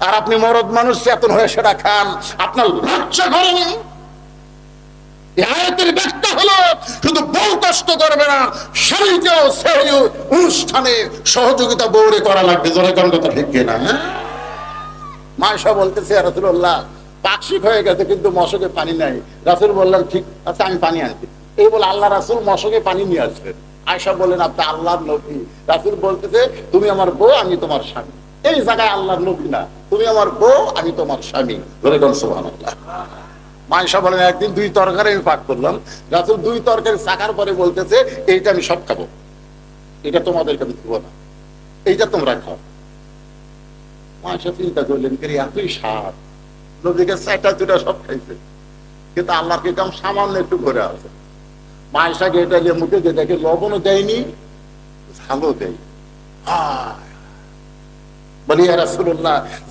আর আপনি মরদ মানুষ চেতন হয়ে সেটা খান, আপনার লজ্জা করেনি? এই আয়াতের ব্যাখ্যা হলো শুধু বউ কষ্ট করবে না, স্বামীকেও সেই অনুষ্ঠানে সহযোগিতা বউরে করা লাগবে। জোরে কোন কথা ঠিক কিনা? মায়েশা বলতেছে, ইয়া রাসূলুল্লাহ পাকশিক হয়ে গেছে কিন্তু মশকে পানি নাই। রাসূল বললেন, ঠিক আছে আমি পানি আনছি। এই বলে আল্লাহ রাসূল মশকে পানি নিয়ে আসলেন। আয়েশা বললেন, আপনি আল্লাহর নবী। রাসূল বলতেছে, তুমি আমার বউ, আমি তোমার স্বামী। এই জায়গায় আল্লাহর নবী না, তুমি আমার বউ, আমি তোমার স্বামী। বলে কোন সুবহানাল্লাহ। মায়েশা বলেন, একদিন 2 তরকারি আমি পাক করলাম। রাসূল 2 তরকারি চাকার পরে বলতেছে, এইটা আমি সব খাবো, এটা তোমাদেরকে আমি দেবো না, এইটা তোমরা খাও। মায়েশা চিন্তা করলেন, এতই স্বাদ, নবীকে 4টা 2টা সব খাইছে, কিন্তু আল্লাহর কিতাব সামান্য একটু করে আছে। মায়েশাকে এটা যে মুখে যে দেখে লবণও দেয়নি, ঝালও দেয়। বলি, ইয়া রাসূলুল্লাহ